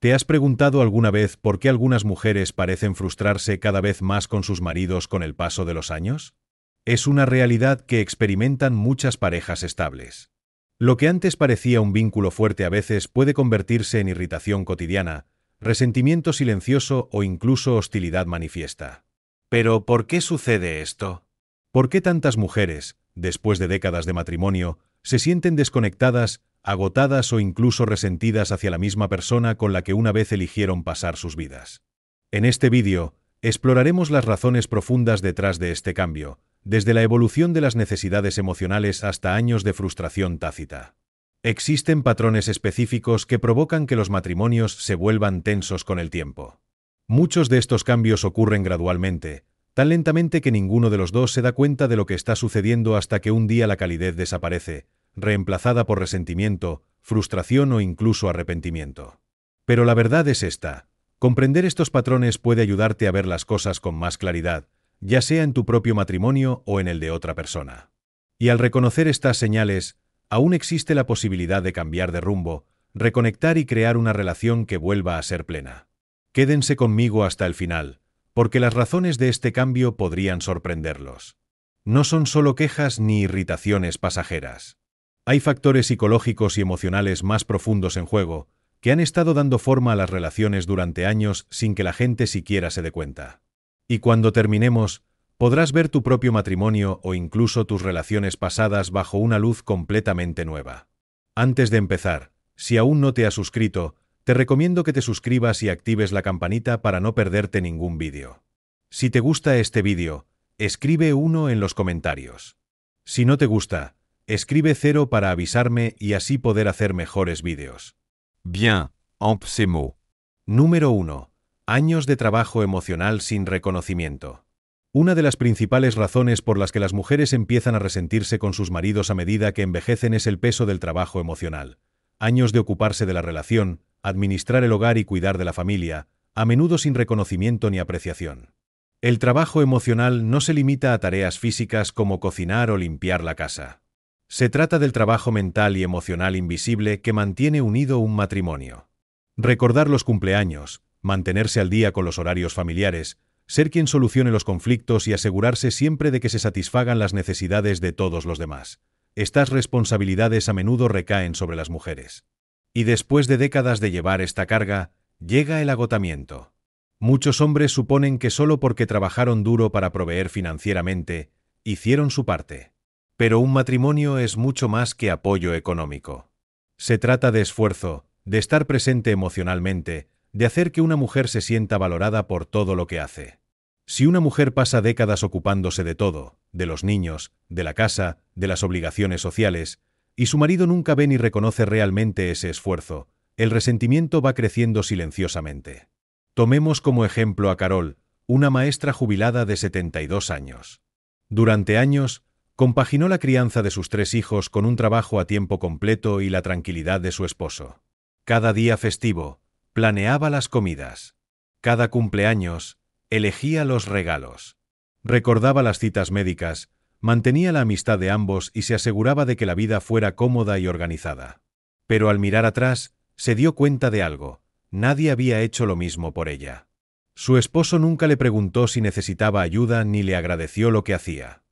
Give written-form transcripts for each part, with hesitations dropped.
¿Te has preguntado alguna vez por qué algunas mujeres parecen frustrarse cada vez más con sus maridos con el paso de los años? Es una realidad que experimentan muchas parejas estables. Lo que antes parecía un vínculo fuerte a veces puede convertirse en irritación cotidiana, resentimiento silencioso o incluso hostilidad manifiesta. ¿Pero por qué sucede esto? ¿Por qué tantas mujeres, después de décadas de matrimonio, se sienten desconectadas, agotadas o incluso resentidas hacia la misma persona con la que una vez eligieron pasar sus vidas? En este vídeo, exploraremos las razones profundas detrás de este cambio, desde la evolución de las necesidades emocionales hasta años de frustración tácita. Existen patrones específicos que provocan que los matrimonios se vuelvan tensos con el tiempo. Muchos de estos cambios ocurren gradualmente, tan lentamente que ninguno de los dos se da cuenta de lo que está sucediendo hasta que un día la calidez desaparece, reemplazada por resentimiento, frustración o incluso arrepentimiento. Pero la verdad es esta: comprender estos patrones puede ayudarte a ver las cosas con más claridad, ya sea en tu propio matrimonio o en el de otra persona. Y al reconocer estas señales, aún existe la posibilidad de cambiar de rumbo, reconectar y crear una relación que vuelva a ser plena. Quédense conmigo hasta el final, porque las razones de este cambio podrían sorprenderlos. No son solo quejas ni irritaciones pasajeras. Hay factores psicológicos y emocionales más profundos en juego, que han estado dando forma a las relaciones durante años sin que la gente siquiera se dé cuenta. Y cuando terminemos, podrás ver tu propio matrimonio o incluso tus relaciones pasadas bajo una luz completamente nueva. Antes de empezar, si aún no te has suscrito, te recomiendo que te suscribas y actives la campanita para no perderte ningún vídeo. Si te gusta este vídeo, escribe 1 en los comentarios. Si no te gusta, escribe 0 para avisarme y así poder hacer mejores vídeos. Bien, empecemos. Número 1. Años de trabajo emocional sin reconocimiento. Una de las principales razones por las que las mujeres empiezan a resentirse con sus maridos a medida que envejecen es el peso del trabajo emocional. Años de ocuparse de la relación, administrar el hogar y cuidar de la familia, a menudo sin reconocimiento ni apreciación. El trabajo emocional no se limita a tareas físicas como cocinar o limpiar la casa. Se trata del trabajo mental y emocional invisible que mantiene unido un matrimonio. Recordar los cumpleaños, mantenerse al día con los horarios familiares, ser quien solucione los conflictos y asegurarse siempre de que se satisfagan las necesidades de todos los demás. Estas responsabilidades a menudo recaen sobre las mujeres. Y después de décadas de llevar esta carga, llega el agotamiento. Muchos hombres suponen que solo porque trabajaron duro para proveer financieramente, hicieron su parte. Pero un matrimonio es mucho más que apoyo económico. Se trata de esfuerzo, de estar presente emocionalmente, de hacer que una mujer se sienta valorada por todo lo que hace. Si una mujer pasa décadas ocupándose de todo, de los niños, de la casa, de las obligaciones sociales, y su marido nunca ve ni reconoce realmente ese esfuerzo, el resentimiento va creciendo silenciosamente. Tomemos como ejemplo a Carol, una maestra jubilada de 72 años. Durante años, compaginó la crianza de sus 3 hijos con un trabajo a tiempo completo y la tranquilidad de su esposo. Cada día festivo, planeaba las comidas. Cada cumpleaños, elegía los regalos. Recordaba las citas médicas, mantenía la amistad de ambos y se aseguraba de que la vida fuera cómoda y organizada. Pero al mirar atrás, se dio cuenta de algo: nadie había hecho lo mismo por ella. Su esposo nunca le preguntó si necesitaba ayuda ni le agradeció lo que hacía.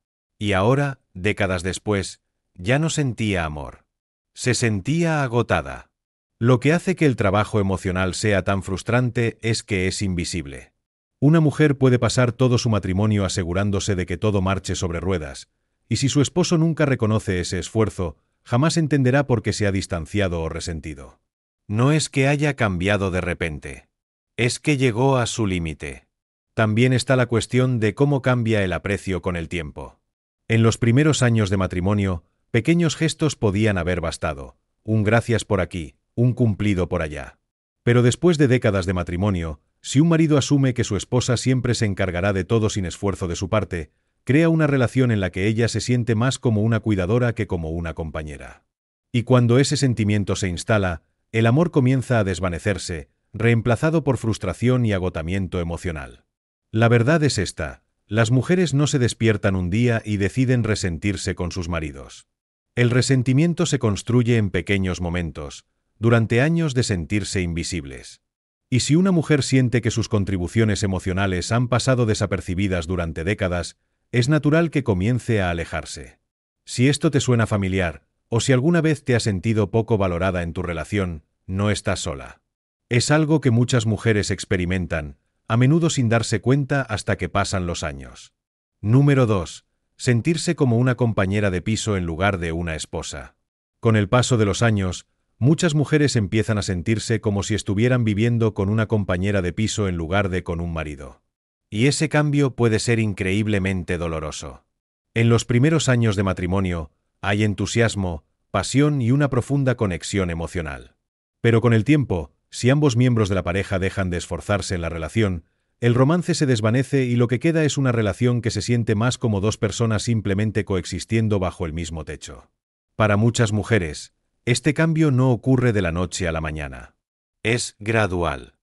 Y ahora, décadas después, ya no sentía amor. Se sentía agotada. Lo que hace que el trabajo emocional sea tan frustrante es que es invisible. Una mujer puede pasar todo su matrimonio asegurándose de que todo marche sobre ruedas, y si su esposo nunca reconoce ese esfuerzo, jamás entenderá por qué se ha distanciado o resentido. No es que haya cambiado de repente. Es que llegó a su límite. También está la cuestión de cómo cambia el aprecio con el tiempo. En los primeros años de matrimonio, pequeños gestos podían haber bastado: un gracias por aquí, un cumplido por allá. Pero después de décadas de matrimonio, si un marido asume que su esposa siempre se encargará de todo sin esfuerzo de su parte, crea una relación en la que ella se siente más como una cuidadora que como una compañera. Y cuando ese sentimiento se instala, el amor comienza a desvanecerse, reemplazado por frustración y agotamiento emocional. La verdad es esta: las mujeres no se despiertan un día y deciden resentirse con sus maridos. El resentimiento se construye en pequeños momentos, durante años de sentirse invisibles. Y si una mujer siente que sus contribuciones emocionales han pasado desapercibidas durante décadas, es natural que comience a alejarse. Si esto te suena familiar, o si alguna vez te has sentido poco valorada en tu relación, no estás sola. Es algo que muchas mujeres experimentan, a menudo sin darse cuenta hasta que pasan los años. Número 2. Sentirse como una compañera de piso en lugar de una esposa. Con el paso de los años, muchas mujeres empiezan a sentirse como si estuvieran viviendo con una compañera de piso en lugar de con un marido. Y ese cambio puede ser increíblemente doloroso. En los primeros años de matrimonio, hay entusiasmo, pasión y una profunda conexión emocional. Pero con el tiempo, si ambos miembros de la pareja dejan de esforzarse en la relación, el romance se desvanece y lo que queda es una relación que se siente más como dos personas simplemente coexistiendo bajo el mismo techo. Para muchas mujeres, este cambio no ocurre de la noche a la mañana. Es gradual.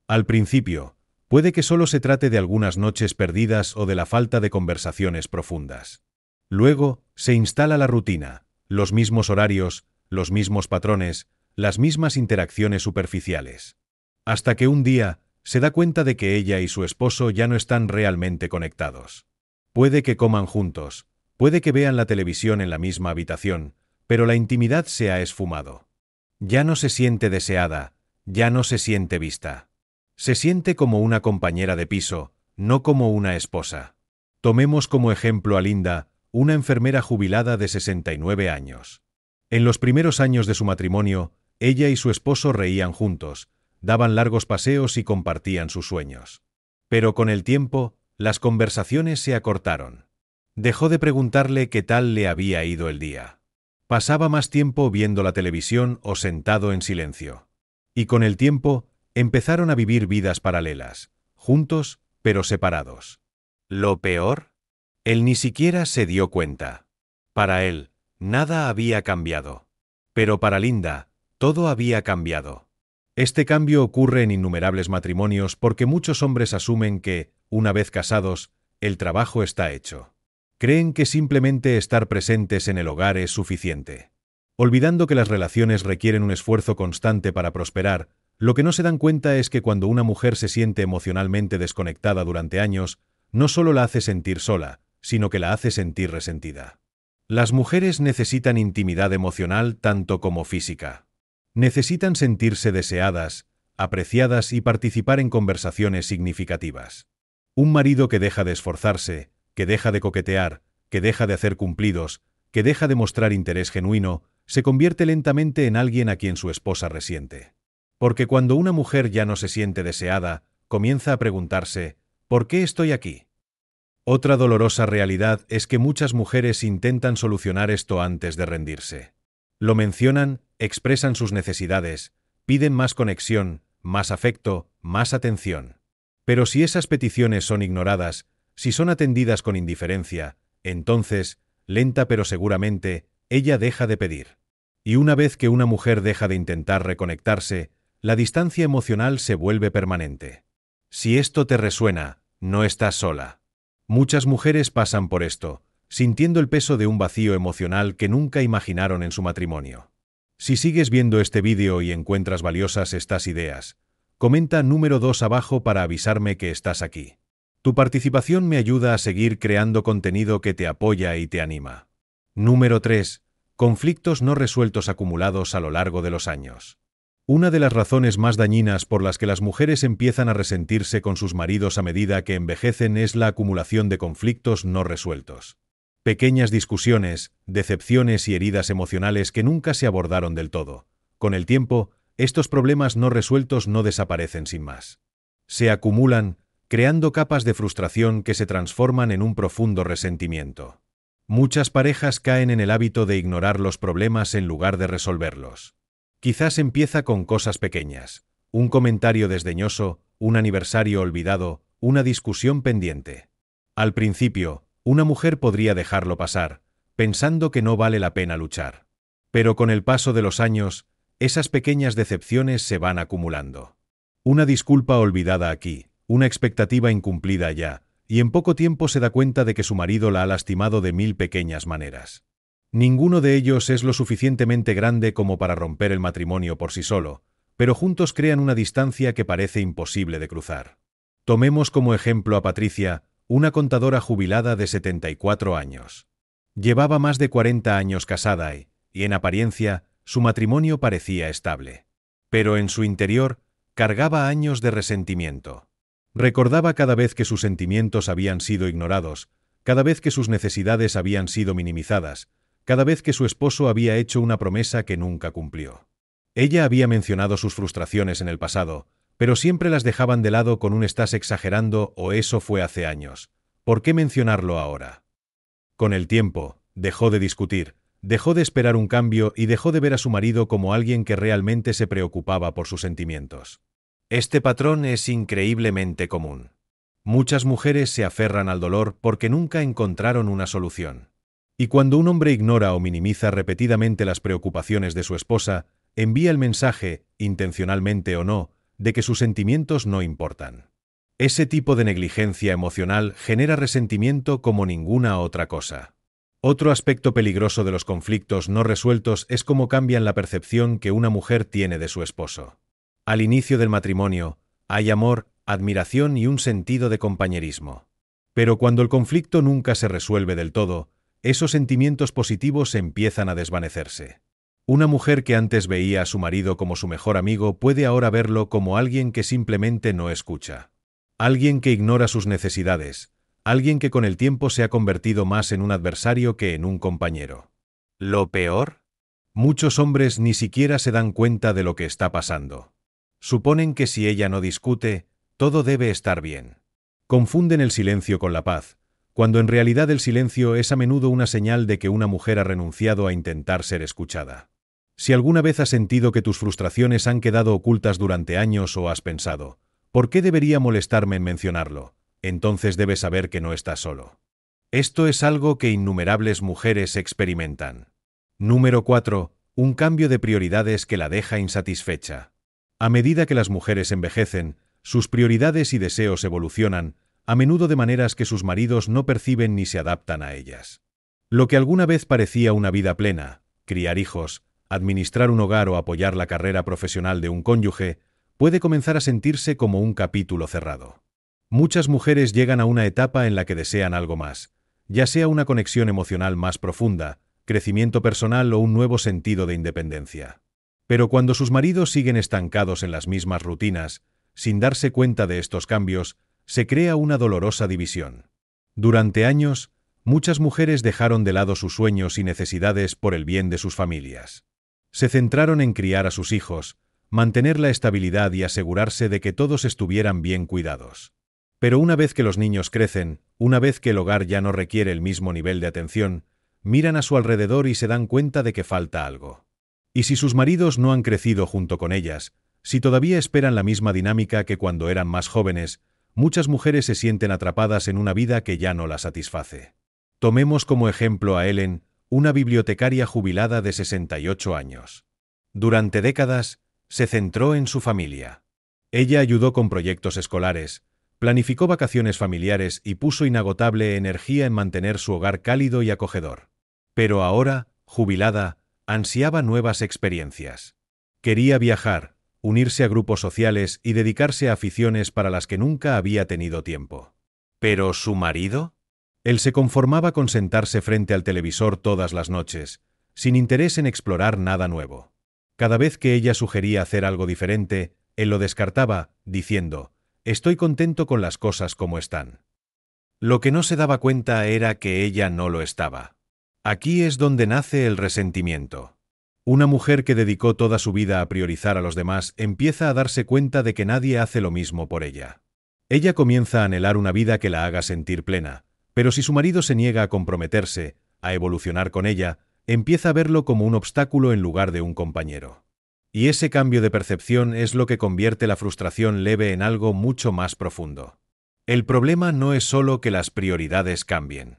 Al principio, puede que solo se trate de algunas noches perdidas o de la falta de conversaciones profundas. Luego, se instala la rutina, los mismos horarios, los mismos patrones, las mismas interacciones superficiales. Hasta que un día, se da cuenta de que ella y su esposo ya no están realmente conectados. Puede que coman juntos, puede que vean la televisión en la misma habitación, pero la intimidad se ha esfumado. Ya no se siente deseada, ya no se siente vista. Se siente como una compañera de piso, no como una esposa. Tomemos como ejemplo a Linda, una enfermera jubilada de 69 años. En los primeros años de su matrimonio, ella y su esposo reían juntos, daban largos paseos y compartían sus sueños. Pero con el tiempo, las conversaciones se acortaron. Dejó de preguntarle qué tal le había ido el día. Pasaba más tiempo viendo la televisión o sentado en silencio. Y con el tiempo, empezaron a vivir vidas paralelas, juntos, pero separados. Lo peor, él ni siquiera se dio cuenta. Para él, nada había cambiado. Pero para Linda, todo había cambiado. Este cambio ocurre en innumerables matrimonios porque muchos hombres asumen que, una vez casados, el trabajo está hecho. Creen que simplemente estar presentes en el hogar es suficiente. Olvidando que las relaciones requieren un esfuerzo constante para prosperar, lo que no se dan cuenta es que cuando una mujer se siente emocionalmente desconectada durante años, no solo la hace sentir sola, sino que la hace sentir resentida. Las mujeres necesitan intimidad emocional tanto como física. Necesitan sentirse deseadas, apreciadas y participar en conversaciones significativas. Un marido que deja de esforzarse, que deja de coquetear, que deja de hacer cumplidos, que deja de mostrar interés genuino, se convierte lentamente en alguien a quien su esposa resiente. Porque cuando una mujer ya no se siente deseada, comienza a preguntarse, ¿por qué estoy aquí? Otra dolorosa realidad es que muchas mujeres intentan solucionar esto antes de rendirse. Lo mencionan, expresan sus necesidades, piden más conexión, más afecto, más atención. Pero si esas peticiones son ignoradas, si son atendidas con indiferencia, entonces, lenta pero seguramente, ella deja de pedir. Y una vez que una mujer deja de intentar reconectarse, la distancia emocional se vuelve permanente. Si esto te resuena, no estás sola. Muchas mujeres pasan por esto, sintiendo el peso de un vacío emocional que nunca imaginaron en su matrimonio. Si sigues viendo este vídeo y encuentras valiosas estas ideas, comenta número 2 abajo para avisarme que estás aquí. Tu participación me ayuda a seguir creando contenido que te apoya y te anima. Número 3. Conflictos no resueltos acumulados a lo largo de los años. Una de las razones más dañinas por las que las mujeres empiezan a resentirse con sus maridos a medida que envejecen es la acumulación de conflictos no resueltos. Pequeñas discusiones, decepciones y heridas emocionales que nunca se abordaron del todo. Con el tiempo, estos problemas no resueltos no desaparecen sin más. Se acumulan, creando capas de frustración que se transforman en un profundo resentimiento. Muchas parejas caen en el hábito de ignorar los problemas en lugar de resolverlos. Quizás empieza con cosas pequeñas, un comentario desdeñoso, un aniversario olvidado, una discusión pendiente. Al principio, una mujer podría dejarlo pasar, pensando que no vale la pena luchar. Pero con el paso de los años, esas pequeñas decepciones se van acumulando. Una disculpa olvidada aquí, una expectativa incumplida allá, y en poco tiempo se da cuenta de que su marido la ha lastimado de 1000 pequeñas maneras. Ninguno de ellos es lo suficientemente grande como para romper el matrimonio por sí solo, pero juntos crean una distancia que parece imposible de cruzar. Tomemos como ejemplo a Patricia, una contadora jubilada de 74 años. Llevaba más de 40 años casada y, en apariencia, su matrimonio parecía estable. Pero en su interior, cargaba años de resentimiento. Recordaba cada vez que sus sentimientos habían sido ignorados, cada vez que sus necesidades habían sido minimizadas, cada vez que su esposo había hecho una promesa que nunca cumplió. Ella había mencionado sus frustraciones en el pasado, pero siempre las dejaban de lado con un «estás exagerando» o «eso fue hace años». ¿Por qué mencionarlo ahora? Con el tiempo, dejó de discutir, dejó de esperar un cambio y dejó de ver a su marido como alguien que realmente se preocupaba por sus sentimientos. Este patrón es increíblemente común. Muchas mujeres se aferran al dolor porque nunca encontraron una solución. Y cuando un hombre ignora o minimiza repetidamente las preocupaciones de su esposa, envía el mensaje, intencionalmente o no, de que sus sentimientos no importan. Ese tipo de negligencia emocional genera resentimiento como ninguna otra cosa. Otro aspecto peligroso de los conflictos no resueltos es cómo cambian la percepción que una mujer tiene de su esposo. Al inicio del matrimonio, hay amor, admiración y un sentido de compañerismo. Pero cuando el conflicto nunca se resuelve del todo, esos sentimientos positivos empiezan a desvanecerse. Una mujer que antes veía a su marido como su mejor amigo puede ahora verlo como alguien que simplemente no escucha. Alguien que ignora sus necesidades, alguien que con el tiempo se ha convertido más en un adversario que en un compañero. ¿Lo peor? Muchos hombres ni siquiera se dan cuenta de lo que está pasando. Suponen que si ella no discute, todo debe estar bien. Confunden el silencio con la paz, cuando en realidad el silencio es a menudo una señal de que una mujer ha renunciado a intentar ser escuchada. Si alguna vez has sentido que tus frustraciones han quedado ocultas durante años o has pensado, ¿por qué debería molestarme en mencionarlo? Entonces debes saber que no estás solo. Esto es algo que innumerables mujeres experimentan. Número 4. Un cambio de prioridades que la deja insatisfecha. A medida que las mujeres envejecen, sus prioridades y deseos evolucionan, a menudo de maneras que sus maridos no perciben ni se adaptan a ellas. Lo que alguna vez parecía una vida plena, criar hijos, administrar un hogar o apoyar la carrera profesional de un cónyuge, puede comenzar a sentirse como un capítulo cerrado. Muchas mujeres llegan a una etapa en la que desean algo más, ya sea una conexión emocional más profunda, crecimiento personal o un nuevo sentido de independencia. Pero cuando sus maridos siguen estancados en las mismas rutinas, sin darse cuenta de estos cambios, se crea una dolorosa división. Durante años, muchas mujeres dejaron de lado sus sueños y necesidades por el bien de sus familias. Se centraron en criar a sus hijos, mantener la estabilidad y asegurarse de que todos estuvieran bien cuidados. Pero una vez que los niños crecen, una vez que el hogar ya no requiere el mismo nivel de atención, miran a su alrededor y se dan cuenta de que falta algo. Y si sus maridos no han crecido junto con ellas, si todavía esperan la misma dinámica que cuando eran más jóvenes, muchas mujeres se sienten atrapadas en una vida que ya no las satisface. Tomemos como ejemplo a Ellen, una bibliotecaria jubilada de 68 años. Durante décadas, se centró en su familia. Ella ayudó con proyectos escolares, planificó vacaciones familiares y puso inagotable energía en mantener su hogar cálido y acogedor. Pero ahora, jubilada, ansiaba nuevas experiencias. Quería viajar, unirse a grupos sociales y dedicarse a aficiones para las que nunca había tenido tiempo. ¿Pero su marido? Él se conformaba con sentarse frente al televisor todas las noches, sin interés en explorar nada nuevo. Cada vez que ella sugería hacer algo diferente, él lo descartaba, diciendo, «Estoy contento con las cosas como están». Lo que no se daba cuenta era que ella no lo estaba. Aquí es donde nace el resentimiento. Una mujer que dedicó toda su vida a priorizar a los demás empieza a darse cuenta de que nadie hace lo mismo por ella. Ella comienza a anhelar una vida que la haga sentir plena, pero si su marido se niega a comprometerse, a evolucionar con ella, empieza a verlo como un obstáculo en lugar de un compañero. Y ese cambio de percepción es lo que convierte la frustración leve en algo mucho más profundo. El problema no es solo que las prioridades cambien.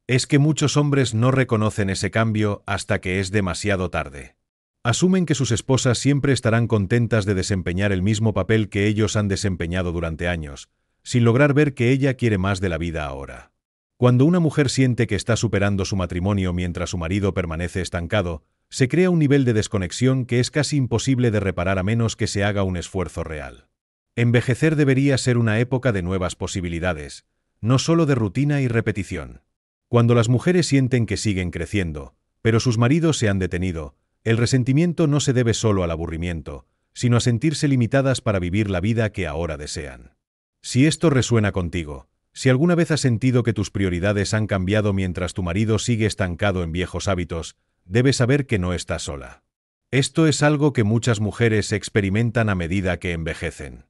Es que muchos hombres no reconocen ese cambio hasta que es demasiado tarde. Asumen que sus esposas siempre estarán contentas de desempeñar el mismo papel que ellos han desempeñado durante años, sin lograr ver que ella quiere más de la vida ahora. Cuando una mujer siente que está superando su matrimonio mientras su marido permanece estancado, se crea un nivel de desconexión que es casi imposible de reparar a menos que se haga un esfuerzo real. Envejecer debería ser una época de nuevas posibilidades, no solo de rutina y repetición. Cuando las mujeres sienten que siguen creciendo, pero sus maridos se han detenido, el resentimiento no se debe solo al aburrimiento, sino a sentirse limitadas para vivir la vida que ahora desean. Si esto resuena contigo, si alguna vez has sentido que tus prioridades han cambiado mientras tu marido sigue estancado en viejos hábitos, debes saber que no estás sola. Esto es algo que muchas mujeres experimentan a medida que envejecen.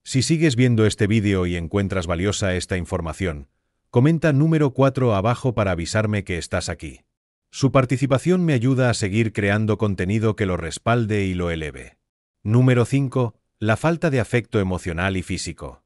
Si sigues viendo este vídeo y encuentras valiosa esta información, comenta número 4 abajo para avisarme que estás aquí. Su participación me ayuda a seguir creando contenido que lo respalde y lo eleve. Número 5. La falta de afecto emocional y físico.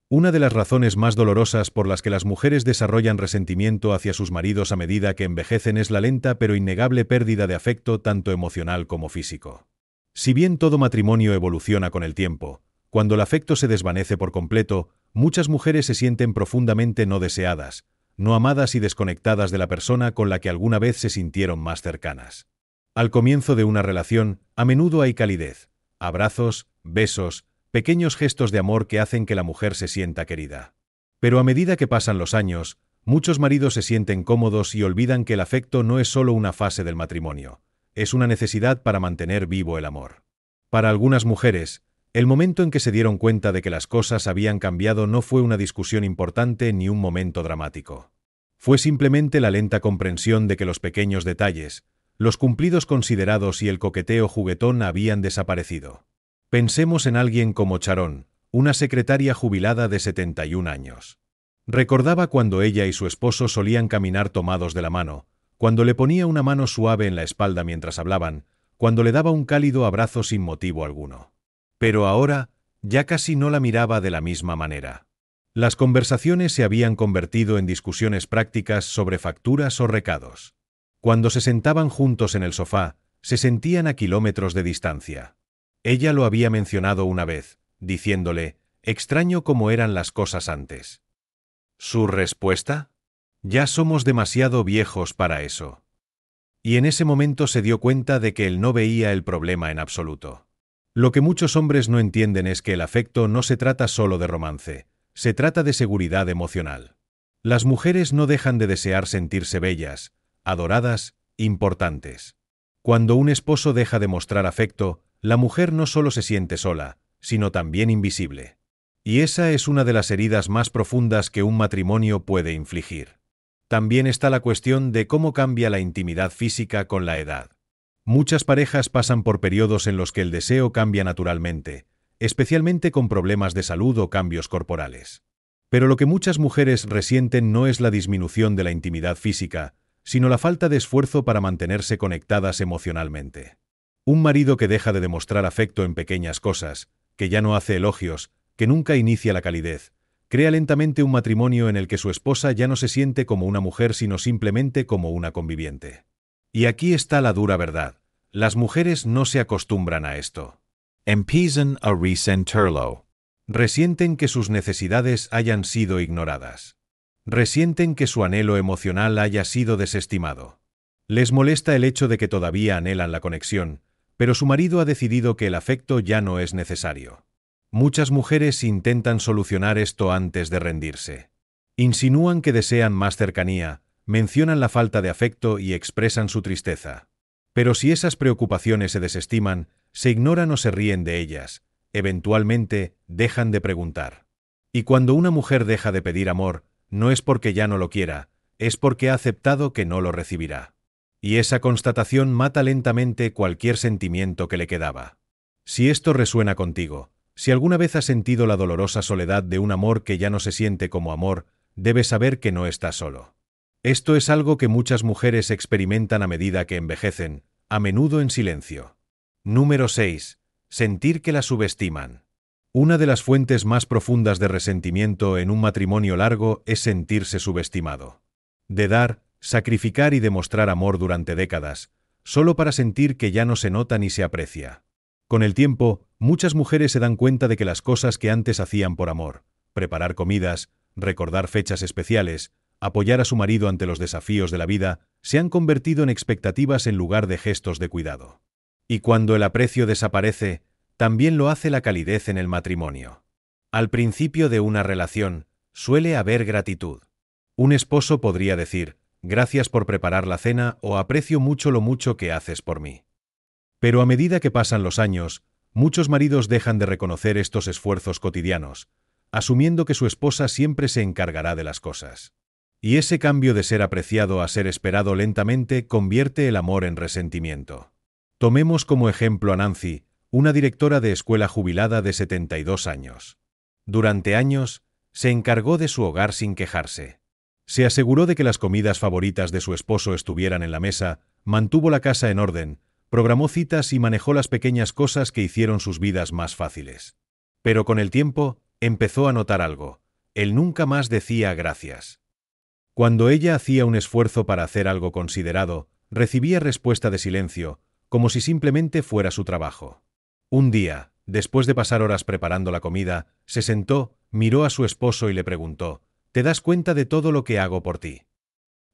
Una de las razones más dolorosas por las que las mujeres desarrollan resentimiento hacia sus maridos a medida que envejecen es la lenta pero innegable pérdida de afecto tanto emocional como físico. Si bien todo matrimonio evoluciona con el tiempo, cuando el afecto se desvanece por completo, muchas mujeres se sienten profundamente no deseadas, no amadas y desconectadas de la persona con la que alguna vez se sintieron más cercanas. Al comienzo de una relación, a menudo hay calidez, abrazos, besos, pequeños gestos de amor que hacen que la mujer se sienta querida. Pero a medida que pasan los años, muchos maridos se sienten cómodos y olvidan que el afecto no es solo una fase del matrimonio, es una necesidad para mantener vivo el amor. Para algunas mujeres, el momento en que se dieron cuenta de que las cosas habían cambiado no fue una discusión importante ni un momento dramático. Fue simplemente la lenta comprensión de que los pequeños detalles, los cumplidos considerados y el coqueteo juguetón habían desaparecido. Pensemos en alguien como Sharon, una secretaria jubilada de 71 años. Recordaba cuando ella y su esposo solían caminar tomados de la mano, cuando le ponía una mano suave en la espalda mientras hablaban, cuando le daba un cálido abrazo sin motivo alguno. Pero ahora, ya casi no la miraba de la misma manera. Las conversaciones se habían convertido en discusiones prácticas sobre facturas o recados. Cuando se sentaban juntos en el sofá, se sentían a kilómetros de distancia. Ella lo había mencionado una vez, diciéndole, extraño cómo eran las cosas antes. ¿Su respuesta? Ya somos demasiado viejos para eso. Y en ese momento se dio cuenta de que él no veía el problema en absoluto. Lo que muchos hombres no entienden es que el afecto no se trata solo de romance, se trata de seguridad emocional. Las mujeres no dejan de desear sentirse bellas, adoradas, importantes. Cuando un esposo deja de mostrar afecto, la mujer no solo se siente sola, sino también invisible. Y esa es una de las heridas más profundas que un matrimonio puede infligir. También está la cuestión de cómo cambia la intimidad física con la edad. Muchas parejas pasan por periodos en los que el deseo cambia naturalmente, especialmente con problemas de salud o cambios corporales. Pero lo que muchas mujeres resienten no es la disminución de la intimidad física, sino la falta de esfuerzo para mantenerse conectadas emocionalmente. Un marido que deja de demostrar afecto en pequeñas cosas, que ya no hace elogios, que nunca inicia la calidez, crea lentamente un matrimonio en el que su esposa ya no se siente como una mujer sino simplemente como una conviviente. Y aquí está la dura verdad, las mujeres no se acostumbran a esto. Empiezan a resentirlo. Resienten que sus necesidades hayan sido ignoradas. Resienten que su anhelo emocional haya sido desestimado. Les molesta el hecho de que todavía anhelan la conexión, pero su marido ha decidido que el afecto ya no es necesario. Muchas mujeres intentan solucionar esto antes de rendirse. Insinúan que desean más cercanía, mencionan la falta de afecto y expresan su tristeza. Pero si esas preocupaciones se desestiman, se ignoran o se ríen de ellas, eventualmente dejan de preguntar. Y cuando una mujer deja de pedir amor, no es porque ya no lo quiera, es porque ha aceptado que no lo recibirá. Y esa constatación mata lentamente cualquier sentimiento que le quedaba. Si esto resuena contigo, si alguna vez has sentido la dolorosa soledad de un amor que ya no se siente como amor, debes saber que no estás solo. Esto es algo que muchas mujeres experimentan a medida que envejecen, a menudo en silencio. Número 6. Sentir que la subestiman. Una de las fuentes más profundas de resentimiento en un matrimonio largo es sentirse subestimado. De dar, sacrificar y demostrar amor durante décadas, solo para sentir que ya no se nota ni se aprecia. Con el tiempo, muchas mujeres se dan cuenta de que las cosas que antes hacían por amor, preparar comidas, recordar fechas especiales, apoyar a su marido ante los desafíos de la vida, se han convertido en expectativas en lugar de gestos de cuidado. Y cuando el aprecio desaparece, también lo hace la calidez en el matrimonio. Al principio de una relación, suele haber gratitud. Un esposo podría decir, gracias por preparar la cena o aprecio mucho lo mucho que haces por mí. Pero a medida que pasan los años, muchos maridos dejan de reconocer estos esfuerzos cotidianos, asumiendo que su esposa siempre se encargará de las cosas. Y ese cambio de ser apreciado a ser esperado lentamente convierte el amor en resentimiento. Tomemos como ejemplo a Nancy, una directora de escuela jubilada de 72 años. Durante años, se encargó de su hogar sin quejarse. Se aseguró de que las comidas favoritas de su esposo estuvieran en la mesa, mantuvo la casa en orden, programó citas y manejó las pequeñas cosas que hicieron sus vidas más fáciles. Pero con el tiempo, empezó a notar algo. Él nunca más decía gracias. Cuando ella hacía un esfuerzo para hacer algo considerado, recibía respuesta de silencio, como si simplemente fuera su trabajo. Un día, después de pasar horas preparando la comida, se sentó, miró a su esposo y le preguntó, ¿te das cuenta de todo lo que hago por ti?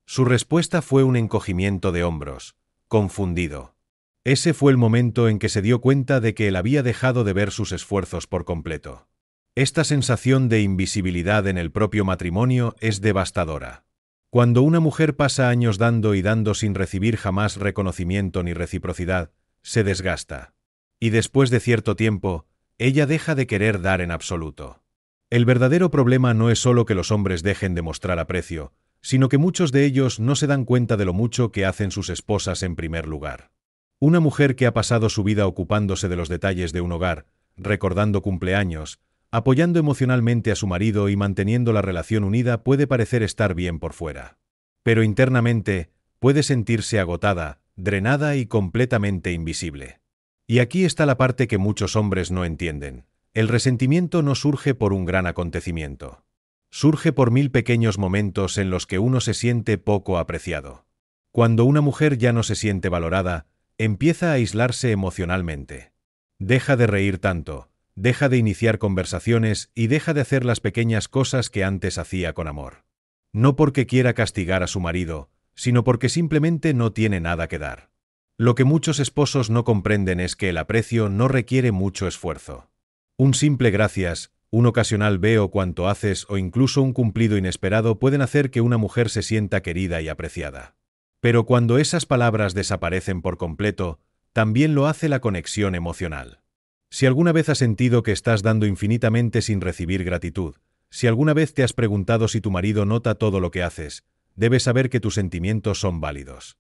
Su respuesta fue un encogimiento de hombros, confundido. Ese fue el momento en que se dio cuenta de que él había dejado de ver sus esfuerzos por completo. Esta sensación de invisibilidad en el propio matrimonio es devastadora. Cuando una mujer pasa años dando y dando sin recibir jamás reconocimiento ni reciprocidad, se desgasta. Y después de cierto tiempo, ella deja de querer dar en absoluto. El verdadero problema no es solo que los hombres dejen de mostrar aprecio, sino que muchos de ellos no se dan cuenta de lo mucho que hacen sus esposas en primer lugar. Una mujer que ha pasado su vida ocupándose de los detalles de un hogar, recordando cumpleaños, apoyando emocionalmente a su marido y manteniendo la relación unida puede parecer estar bien por fuera. Pero internamente, puede sentirse agotada, drenada y completamente invisible. Y aquí está la parte que muchos hombres no entienden. El resentimiento no surge por un gran acontecimiento. Surge por 1000 pequeños momentos en los que uno se siente poco apreciado. Cuando una mujer ya no se siente valorada, empieza a aislarse emocionalmente. Deja de reír tanto, deja de iniciar conversaciones y deja de hacer las pequeñas cosas que antes hacía con amor. No porque quiera castigar a su marido, sino porque simplemente no tiene nada que dar. Lo que muchos esposos no comprenden es que el aprecio no requiere mucho esfuerzo. Un simple gracias, un ocasional veo cuánto haces o incluso un cumplido inesperado pueden hacer que una mujer se sienta querida y apreciada. Pero cuando esas palabras desaparecen por completo, también lo hace la conexión emocional. Si alguna vez has sentido que estás dando infinitamente sin recibir gratitud, si alguna vez te has preguntado si tu marido nota todo lo que haces, debes saber que tus sentimientos son válidos.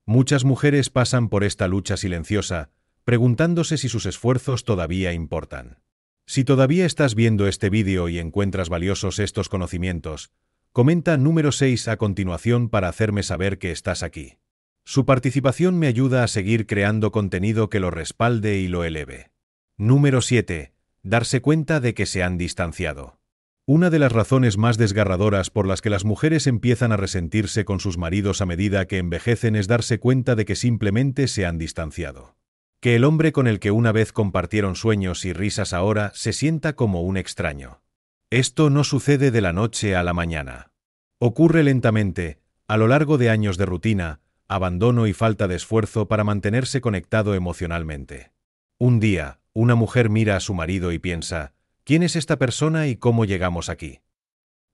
Muchas mujeres pasan por esta lucha silenciosa, preguntándose si sus esfuerzos todavía importan. Si todavía estás viendo este vídeo y encuentras valiosos estos conocimientos, comenta número 6 a continuación para hacerme saber que estás aquí. Su participación me ayuda a seguir creando contenido que lo respalde y lo eleve. Número 7. Darse cuenta de que se han distanciado. Una de las razones más desgarradoras por las que las mujeres empiezan a resentirse con sus maridos a medida que envejecen es darse cuenta de que simplemente se han distanciado. Que el hombre con el que una vez compartieron sueños y risas ahora se sienta como un extraño. Esto no sucede de la noche a la mañana. Ocurre lentamente, a lo largo de años de rutina, abandono y falta de esfuerzo para mantenerse conectado emocionalmente. Un día, una mujer mira a su marido y piensa, ¿quién es esta persona y cómo llegamos aquí?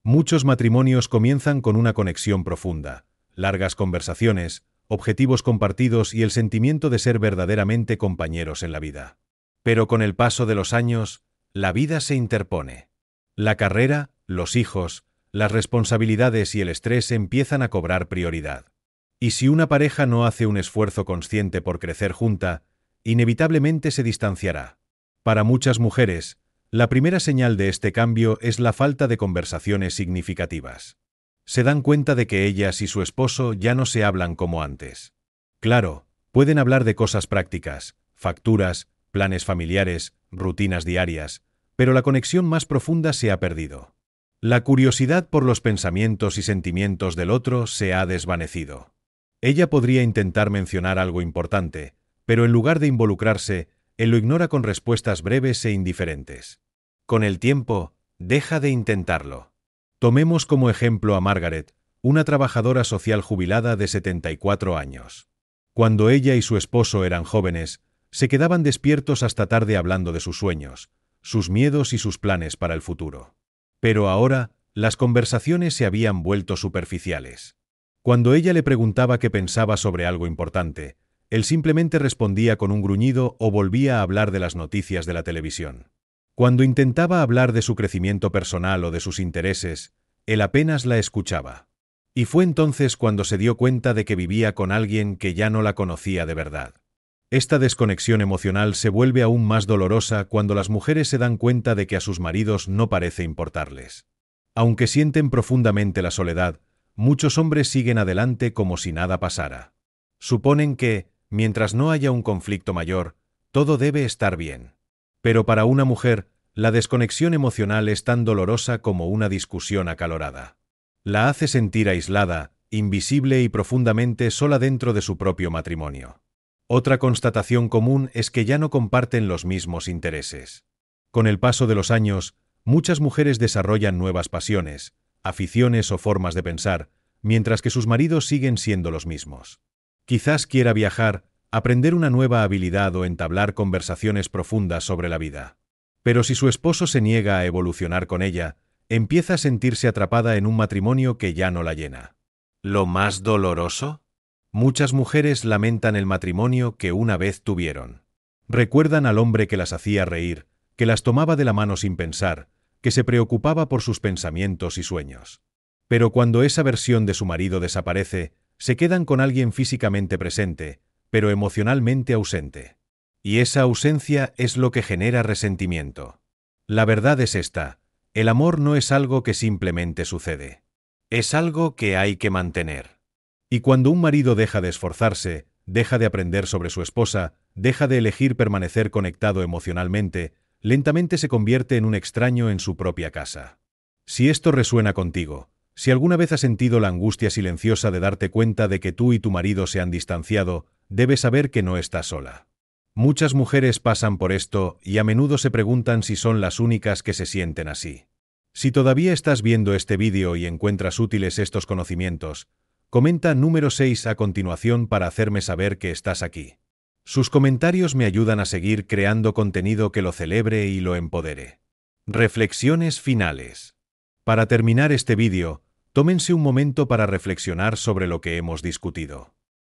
Muchos matrimonios comienzan con una conexión profunda, largas conversaciones, objetivos compartidos y el sentimiento de ser verdaderamente compañeros en la vida. Pero con el paso de los años, la vida se interpone. La carrera, los hijos, las responsabilidades y el estrés empiezan a cobrar prioridad. Y si una pareja no hace un esfuerzo consciente por crecer junta, inevitablemente se distanciará. Para muchas mujeres, la primera señal de este cambio es la falta de conversaciones significativas. Se dan cuenta de que ellas y su esposo ya no se hablan como antes. Claro, pueden hablar de cosas prácticas, facturas, planes familiares, rutinas diarias, pero la conexión más profunda se ha perdido. La curiosidad por los pensamientos y sentimientos del otro se ha desvanecido. Ella podría intentar mencionar algo importante, pero en lugar de involucrarse, él lo ignora con respuestas breves e indiferentes. Con el tiempo, deja de intentarlo. Tomemos como ejemplo a Margaret, una trabajadora social jubilada de 74 años. Cuando ella y su esposo eran jóvenes, se quedaban despiertos hasta tarde hablando de sus sueños, sus miedos y sus planes para el futuro. Pero ahora, las conversaciones se habían vuelto superficiales. Cuando ella le preguntaba qué pensaba sobre algo importante, él simplemente respondía con un gruñido o volvía a hablar de las noticias de la televisión. Cuando intentaba hablar de su crecimiento personal o de sus intereses, él apenas la escuchaba. Y fue entonces cuando se dio cuenta de que vivía con alguien que ya no la conocía de verdad. Esta desconexión emocional se vuelve aún más dolorosa cuando las mujeres se dan cuenta de que a sus maridos no parece importarles. Aunque sienten profundamente la soledad, muchos hombres siguen adelante como si nada pasara. Suponen que, mientras no haya un conflicto mayor, todo debe estar bien. Pero para una mujer, la desconexión emocional es tan dolorosa como una discusión acalorada. La hace sentir aislada, invisible y profundamente sola dentro de su propio matrimonio. Otra constatación común es que ya no comparten los mismos intereses. Con el paso de los años, muchas mujeres desarrollan nuevas pasiones, aficiones o formas de pensar, mientras que sus maridos siguen siendo los mismos. Quizás quiera viajar, aprender una nueva habilidad o entablar conversaciones profundas sobre la vida. Pero si su esposo se niega a evolucionar con ella, empieza a sentirse atrapada en un matrimonio que ya no la llena. ¿Lo más doloroso? Muchas mujeres lamentan el matrimonio que una vez tuvieron. Recuerdan al hombre que las hacía reír, que las tomaba de la mano sin pensar, que se preocupaba por sus pensamientos y sueños. Pero cuando esa versión de su marido desaparece, se quedan con alguien físicamente presente, pero emocionalmente ausente. Y esa ausencia es lo que genera resentimiento. La verdad es esta: el amor no es algo que simplemente sucede. Es algo que hay que mantener. Y cuando un marido deja de esforzarse, deja de aprender sobre su esposa, deja de elegir permanecer conectado emocionalmente, lentamente se convierte en un extraño en su propia casa. Si esto resuena contigo, si alguna vez has sentido la angustia silenciosa de darte cuenta de que tú y tu marido se han distanciado, debes saber que no estás sola. Muchas mujeres pasan por esto y a menudo se preguntan si son las únicas que se sienten así. Si todavía estás viendo este vídeo y encuentras útiles estos conocimientos, comenta número 6 a continuación para hacerme saber que estás aquí. Sus comentarios me ayudan a seguir creando contenido que lo celebre y lo empodere. Reflexiones finales. Para terminar este vídeo, tómense un momento para reflexionar sobre lo que hemos discutido.